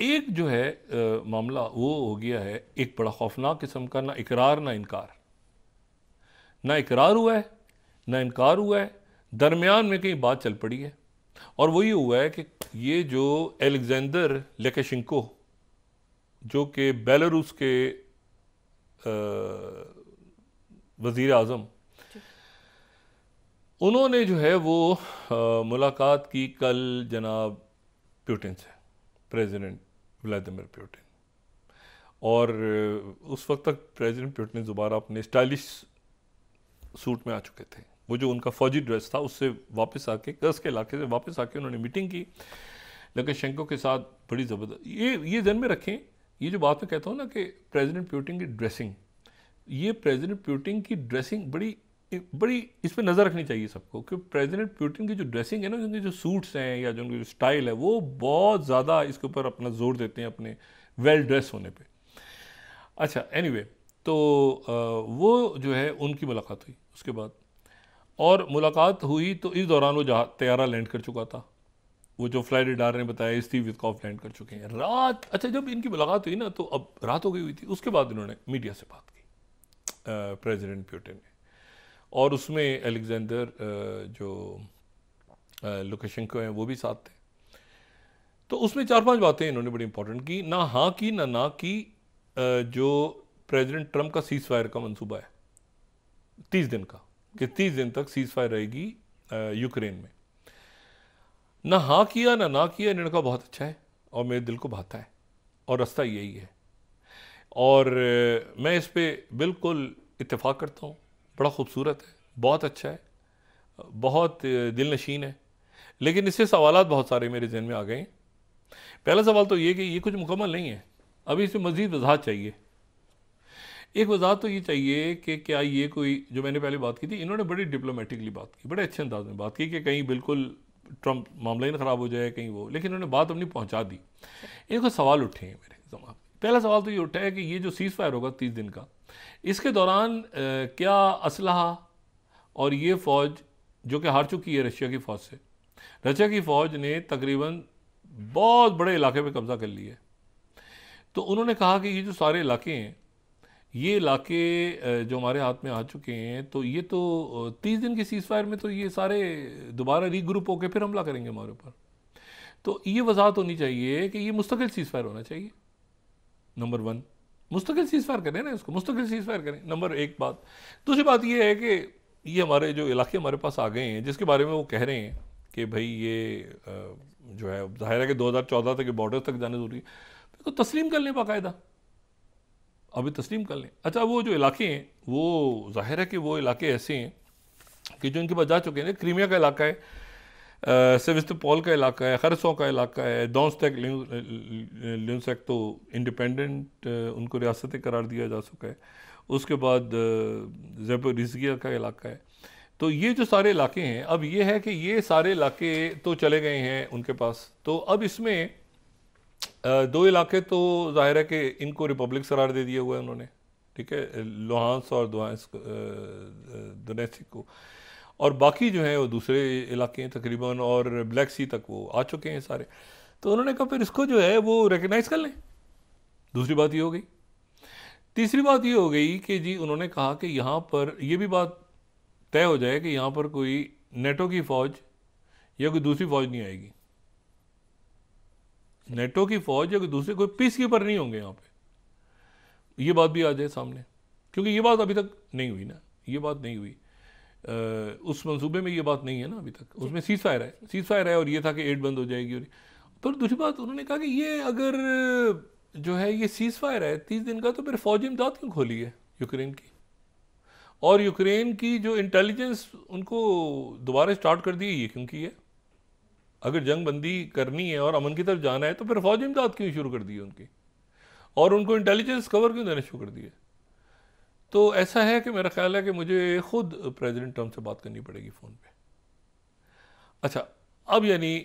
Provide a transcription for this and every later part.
एक जो है मामला वो हो गया है एक बड़ा खौफनाक किस्म का, ना इकरार ना इनकार। ना इकरार हुआ है ना इनकार हुआ है, दरमियान में कहीं बात चल पड़ी है। और वो ये हुआ है कि ये जो एलेक्जेंडर लुकाशेंको, जो कि बेलारूस के वज़ीर आज़म, उन्होंने जो है वो मुलाकात की कल जनाब पुतिन से, प्रेसिडेंट व्लादिमीर पुतिन। और उस वक्त तक प्रेसिडेंट पुतिन दोबारा अपने स्टाइलिश सूट में आ चुके थे। वो जो उनका फौजी ड्रेस था उससे वापस आके, कर्स के इलाके से वापस आके उन्होंने मीटिंग की लुकाशेंको के साथ, बड़ी ज़बरदस्त। ये ध्यान में रखें, ये जो बात मैं कहता हूँ ना कि प्रेसिडेंट पुतिन की ड्रेसिंग, ये प्रेसिडेंट पुतिन की ड्रेसिंग बड़ी बड़ी इस पर नज़र रखनी चाहिए सबको, कि प्रेसिडेंट पुतिन की जो ड्रेसिंग है ना, उनके जो सूट्स हैं या जो उनकी जो स्टाइल है, वो बहुत ज़्यादा इसके ऊपर अपना जोर देते हैं अपने वेल ड्रेस होने पे। अच्छा, एनीवे, तो वो जो है उनकी मुलाकात हुई उसके बाद, और मुलाकात हुई तो इस दौरान वो जहाँ तैयारा लैंड कर चुका था। वो जो फ्लाइट रडार ने बताया स्टीव विथकॉफ लैंड कर चुके हैं रात। अच्छा, जब इनकी मुलाकात हुई ना तो अब रात हो गई हुई थी। उसके बाद इन्होंने मीडिया से बात की प्रेसिडेंट पुतिन ने, और उसमें एलेक्जेंडर जो लुकाशेंको हैं वो भी साथ थे। तो उसमें 4-5 बातें इन्होंने बड़ी इंपॉर्टेंट की, ना हाँ की ना की जो प्रेसिडेंट ट्रंप का सीज फायर का मंसूबा है 30 दिन का, कि 30 दिन तक सीज फायर रहेगी यूक्रेन में। ना हाँ किया ना किया, इन्होंने कहा बहुत अच्छा है और मेरे दिल को भाता है और रास्ता यही है। और मैं इस पर बिल्कुल इत्तेफाक करता हूँ। बड़ा खूबसूरत है, बहुत अच्छा है, बहुत दिल नशीन है। लेकिन इससे सवालात बहुत सारे मेरे जहन में आ गए हैं। पहला सवाल तो ये कि ये कुछ मुकम्मल नहीं है, अभी इसमें मज़ीद वजाहत चाहिए। एक वजाहत तो ये चाहिए कि क्या ये कोई, जो मैंने पहले बात की थी, इन्होंने बड़ी डिप्लोमेटिकली बात की, बड़े अच्छे अंदाज में बात की कि कहीं बिल्कुल ट्रंप मामला ही ना ख़राब हो जाए कहीं वो, लेकिन इन्होंने बात अपनी पहुंचा दी। इनको सवाल उठे हैं मेरे दिमाग में। पहला सवाल तो ये उठा है कि ये जो सीज़ फायर होगा 30 दिन का, इसके दौरान क्या असलहा और ये फ़ौज जो कि हार चुकी है रशिया की फ़ौज से, रशिया की फ़ौज ने तकरीबन बहुत बड़े इलाके पे कब्ज़ा कर लिया है। तो उन्होंने कहा कि ये जो सारे इलाके हैं, ये इलाके जो हमारे हाथ में आ चुके हैं, तो ये तो 30 दिन की सीज़ फायर में तो ये सारे दोबारा रीग्रुप होकर फिर हमला करेंगे हमारे ऊपर। तो ये वजाहत होनी चाहिए कि ये मुस्तकिल सीज़ फायर होना चाहिए। नंबर 1, मुस्तकिल सीज़ फायर करें ना, इसको मुस्तकिल सीज़ फायर करें, नंबर 1 बात। दूसरी बात ये है कि ये हमारे जो इलाके हमारे पास आ गए हैं, जिसके बारे में वो कह रहे हैं कि भाई ये जो है ज़ाहिर है कि 2014 तक बॉर्डर तक जाने ज़रूरी है, तो तस्लीम कर लें बाकायदा, अभी तस्लीम कर लें। अच्छा, वो जो इलाके हैं वो ज़ाहिर है कि वो इलाके ऐसे हैं कि जो इनके पास जा चुके हैं। क्रीमिया का इलाका है, सेविस्टोपोल का इलाका है, खरसों का इलाका है, डोंस्टेक ल्यूनसेक तो इंडिपेंडेंट उनको रियासत करार दिया जा चुका है। उसके बाद ज़ेपोरिज़िया का इलाका है। तो ये जो सारे इलाके हैं, अब ये है कि ये सारे इलाके तो चले गए हैं उनके पास। तो अब इसमें 2 इलाके तो ज़ाहिर है कि इनको रिपब्लिक करार दे दिया हुआ है उन्होंने, ठीक है, लुहांस और दोनेत्स्क को, और बाकी जो हैं वो दूसरे इलाके हैं तकरीबन, और ब्लैक सी तक वो आ चुके हैं सारे। तो उन्होंने कहा फिर इसको जो है वो रिकगनाइज़ कर लें। दूसरी बात ये हो गई। तीसरी बात ये हो गई कि जी उन्होंने कहा कि यहाँ पर ये भी बात तय हो जाए कि यहाँ पर कोई नेटो की फ़ौज या कोई दूसरी फ़ौज नहीं आएगी। नेटो की फ़ौज या कोई दूसरे, कोई पीस कीपर नहीं होंगे यहाँ पे, ये बात भी आ जाए सामने, क्योंकि ये बात अभी तक नहीं हुई ना, ये बात नहीं हुई। उस मंसूबे में ये बात नहीं है ना अभी तक। उसमें सीज़ फायर है और ये था कि एड बंद हो जाएगी। और पर दूसरी बात उन्होंने कहा कि ये अगर जो है ये सीज़ फायर है 30 दिन का, तो फिर फौजी इमदाद क्यों खोली है यूक्रेन की, और यूक्रेन की जो इंटेलिजेंस उनको दोबारा स्टार्ट कर दी है ये क्यों की है? अगर जंग बंदी करनी है और अमन की तरफ जाना है तो फिर फौजी इमदाद क्यों शुरू कर दी है उनकी, और उनको इंटेलिजेंस कवर क्यों देना शुरू कर दिया? तो ऐसा है कि मेरा ख्याल है कि मुझे खुद प्रेसिडेंट ट्रंप से बात करनी पड़ेगी फ़ोन पे। अच्छा, अब यानी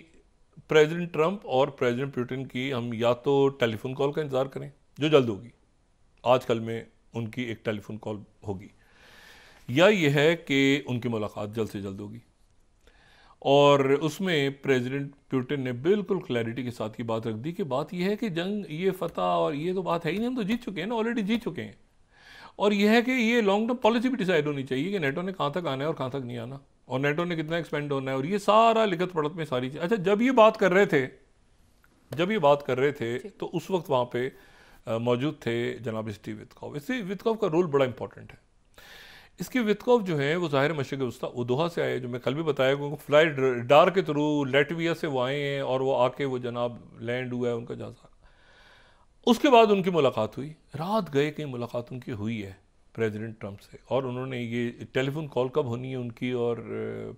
प्रेसिडेंट ट्रंप और प्रेसिडेंट पुतिन की हम या तो टेलीफोन कॉल का इंतज़ार करें जो जल्द होगी, आज कल में उनकी एक टेलीफोन कॉल होगी, या ये है कि उनकी मुलाकात जल्द से जल्द होगी। और उसमें प्रेसिडेंट पुतिन ने बिल्कुल क्लैरिटी के साथ ये बात रख दी कि बात यह है कि जंग, ये फतह और ये तो बात है ही नहीं, हम तो जीत चुके हैं ना, ऑलरेडी जीत चुके हैं। और यह है कि ये लॉन्ग टर्म पॉलिसी भी डिसाइड होनी चाहिए कि नेटो ने कहाँ तक आना है और कहाँ तक नहीं आना, और नेटो ने कितना एक्सपेंड होना है, और ये सारा लिखत पढ़त में सारी चीज़। अच्छा, जब ये बात कर रहे थे तो उस वक्त वहाँ पे मौजूद थे जनाब स्टीव वित्कॉफ। इससे वित्कॉफ का रोल बड़ा इंपॉर्टेंट है। इसके वित्कॉफ जो है वो ज़ाहिर मशरिक़ वस्ता वो दोहा से आए, जो मैं कल भी बताया, क्योंकि फ्लाई डार के थ्रू लेटविया से वो आए हैं और वो आके वो जनाब लैंड हुआ है उनका जहाज़। उसके बाद उनकी मुलाकात हुई, रात गए कहीं मुलाकात उनकी हुई है प्रेसिडेंट ट्रंप से, और उन्होंने ये टेलीफोन कॉल कब होनी है उनकी और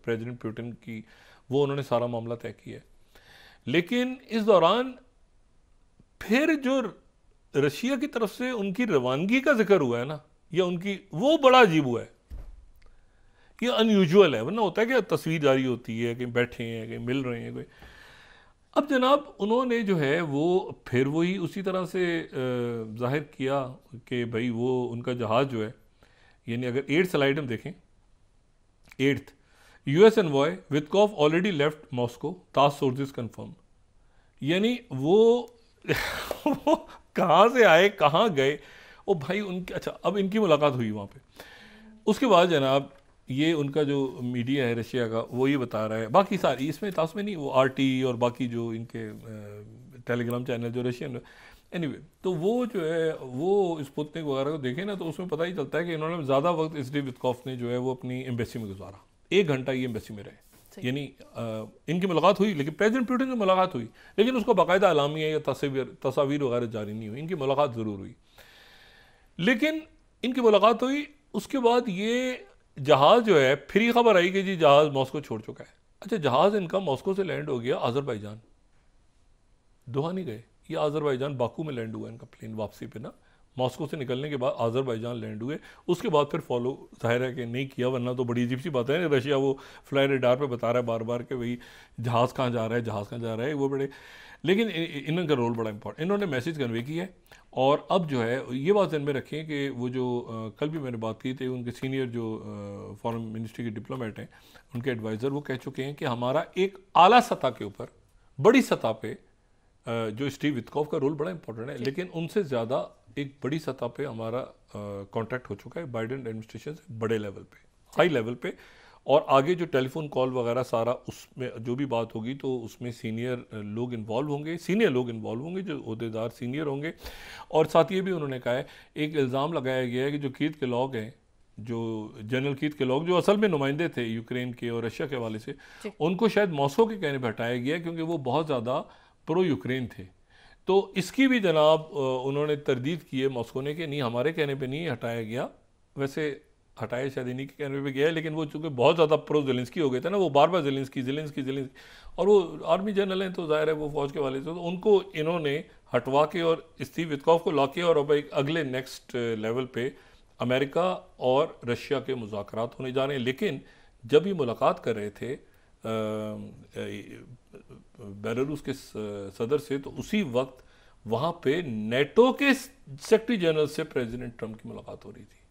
प्रेसिडेंट पुतिन की, वो उन्होंने सारा मामला तय किया है। लेकिन इस दौरान फिर जो रशिया की तरफ से उनकी रवानगी का जिक्र हुआ है ना, या उनकी, वो बड़ा अजीब हुआ है, ये अनयूजुअल है। वरना होता है कि तस्वीर जारी होती है, कहीं बैठे हैं, कहीं मिल रहे हैं कोई। अब जनाब उन्होंने जो है वो फिर वही उसी तरह से जाहिर किया कि भाई वो उनका जहाज़ जो है, यानी अगर 8th स्लाइड हम देखें, 8th, US envoy Witkoff already left Moscow, TASS sources confirm. यानी वो वो कहाँ से आए, कहाँ गए, ओ भाई उनके। अच्छा, अब इनकी मुलाकात हुई वहाँ पे। उसके बाद जनाब ये उनका जो मीडिया है रशिया का, वो ये बता रहा है, बाकी सारी इसमें तास में नहीं, वो आरटी और बाकी जो इनके टेलीग्राम चैनल जो रशियन, एनीवे, तो वो जो है वो स्पुतनिक वगैरह को देखें ना, तो उसमें पता ही चलता है कि इन्होंने ज़्यादा वक्त स्टीव वित्कॉफ ने जो है वो अपनी एम्बेसी में गुजारा। 1 घंटा ये एम्बेसी में रहे। यानी इनकी मुलाकात हुई, लेकिन प्रेसिडेंट पुतिन से मुलाकात हुई, लेकिन उसको बाकायदा अलामिया या तस्वीर वगैरह जारी नहीं हुई। इनकी मुलाकात ज़रूर हुई, लेकिन इनकी मुलाकात हुई। उसके बाद ये जहाज़ जो है, फिर ही खबर आई कि जी जहाज़ मॉस्को छोड़ चुका है। अच्छा, जहाज़ इनका मॉस्को से लैंड हो गया अज़रबैजान, दोहा नहीं गए, ये अज़रबैजान बाकू में लैंड हुआ इनका प्लेन वापसी पे ना। मॉस्को से निकलने के बाद अज़रबैजान लैंड हुए। उसके बाद फिर फॉलो जाहिर है कि नहीं किया, वरना तो बड़ी अजीब सी बात है। रशिया वो फ्लाई रेडार पे बता रहा है बार बार कि भाई जहाज़ कहाँ जा रहा है, जहाज़ कहाँ जा रहा है, वो बड़े। लेकिन इनका रोल बड़ा इंपॉर्टेंट, इन्होंने मैसेज कन्वे किया है। और अब जो है ये बात ध्यान में रखें कि वो जो कल भी मैंने बात की थी, उनके सीनियर जो फॉरेन मिनिस्ट्री के डिप्लोमेट हैं, उनके एडवाइज़र, वो कह चुके हैं कि हमारा एक आला सतह के ऊपर, बड़ी सतह पे जो स्टीव वित्कॉफ का रोल बड़ा इंपॉर्टेंट है, लेकिन उनसे ज़्यादा एक बड़ी सतह पे हमारा कॉन्टैक्ट हो चुका है बाइडेन एडमिनिस्ट्रेशन से, बड़े लेवल पे, हाई लेवल पे। और आगे जो टेलीफोन कॉल वगैरह सारा, उसमें जो भी बात होगी तो उसमें सीनियर लोग इन्वॉल्व होंगे, जो ओहदेदार सीनियर होंगे। और साथ ये भी उन्होंने कहा है, एक इल्ज़ाम लगाया गया है कि जो कीथ केलॉग हैं, जो जनरल कीथ केलॉग, जो असल में नुमाइंदे थे यूक्रेन के और रशिया के हवाले से, उनको शायद मॉस्को के कहने पर हटाया गया क्योंकि वो बहुत ज़्यादा प्रो यूक्रेन थे। तो इसकी भी जनाब उन्होंने तरदीद की है मॉस्को ने कि नहीं, हमारे कहने पे नहीं हटाया गया। वैसे हटाया शायद इन्हीं के कहने पे गया है, लेकिन वो चूँकि बहुत ज़्यादा प्रो ज़ेलेंस्की हो गए थे ना, वो बार बार ज़ेलेंस्की, और वो आर्मी जनरल हैं तो ज़ाहिर है वो फौज के वाले थे, तो उनको इन्होंने हटवा के और स्टीव वित्कॉफ को ला के और अब एक अगले नेक्स्ट लेवल पे अमेरिका और रशिया के मुज़ाकरात होने जा रहे हैं। लेकिन जब ये मुलाकात कर रहे थे बेलारूस के सदर से, तो उसी वक्त वहाँ पे नेटो के सेक्रेटरी जनरल से प्रेसिडेंट ट्रंप की मुलाकात हो रही थी।